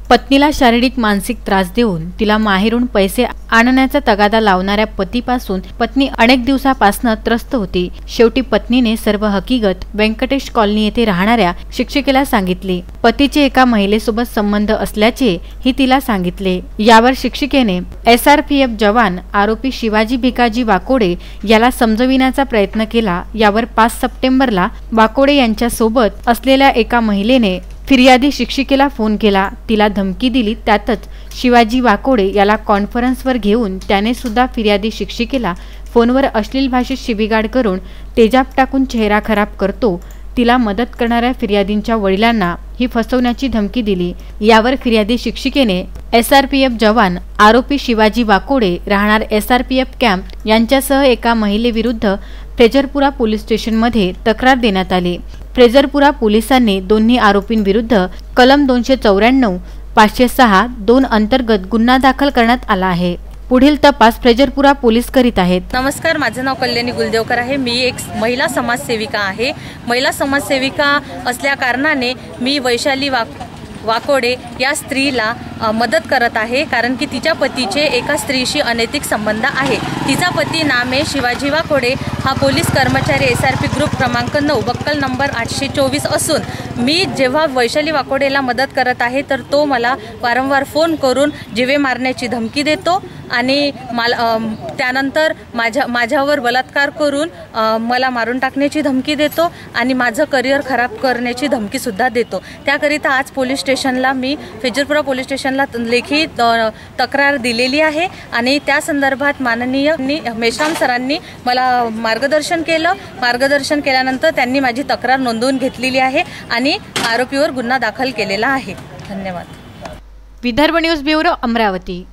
पत्नीला शारीरिक मानसिक त्रास देऊन तिला माहेरून पैसे आणण्याचा तगादा लावणाऱ्या पतीपासून पत्नी अनेक दिवसापासून त्रस्त होती। शेवटी पत्नीने सर्व हकीकत व्यंकटेश कॉलनी येथे राहणाऱ्या शिक्षिकेला सांगितली। पतीचे एका महिलेसोबत संबंध असल्याचे ही तिला सांगितले। यावर शिक्षिकेने SRPF जवान आरोपी शिवाजी भिकाजी वाकोडे याला समजविण्याचा प्रयत्न केला। यावर 5 सप्टेंबरला वाकोडे यांच्या सोबत असलेल्या एका महिलेने फिर्यादी शिक्षिकेला फोन केला, तिला धमकी दिली। त्यातच शिवाजी वाकोडे याला कॉन्फरन्सवर घेऊन त्याने सुद्धा फिर्यादी शिक्षिकेला फोनवर अश्लील भाषेत शिवीगाळ करून तेजाब टाकून चेहरा खराब करतो। तिला मदत करणाऱ्या फिर्यादींच्या वडिलांना ही फसवण्याची धमकी दिली। यावर फिर्यादी शिक्षिकेने SRPF जवान आरोपी शिवाजी वाकोडे राहणार SRPF कॅम्प यांच्यासह एका महिलेविरुद्ध फ्रेजरपुरा पोलीस स्टेशनमध्ये तक्रार देण्यात आली। फ्रेजरपुरा पोलिसांनी दोन्ही आरोपींविरुद्ध कलम 294, 506, 2 अंतर्गत गुन्हा दाखल करण्यात आला आहे। पुढील तपास फ्रेजरपुरा पोलीस करीत आहेत। नमस्कार, माझे नाव कल्याणी गुलदेवकर आहे। मी एक महिला समाजसेविका आहे। महिला समाजसेविका असल्या कारणाने मी वैशाली वाकोडे या स्त्रीला मदत करत आहे, कारण की तिच्या पतीचे एका स्त्रीशी अनैतिक संबंध आहे। तिचा पती नामे शिवाजी वाकोडे हा पोलीस कर्मचारी SRP ग्रुप क्रमांक 9 बक्कल नंबर 824 असून मी जेव्हा वैशाली वाकोडेला मदत करत आहे तर तो मला वारंवार फोन करून जीवे मारण्याची धमकी देतो आणि त्यानंतर माझ्यावर बलात्कार करून मला मारून टाकण्याची धमकी देतो आणि माझं करिअर खराब करण्याची धमकी सुद्धा देतो। त्याकरिता आज पोलीस स्टेशनला मी फ्रेजरपुरा पोलीस स्टेशनला लेखी तक्रार दिलेली आहे आणि त्या संदर्भात माननीय मेश्राम सरांनी मला मार्गदर्शन केलं। मार्गदर्शन केल्यानंतर त्यांनी माझी तक्रार नोंदवून घेतलेली आहे आणि आरोपीवर गुन्हा दाखल केलेला आहे। धन्यवाद। Vidarbha news bureau, Amravati.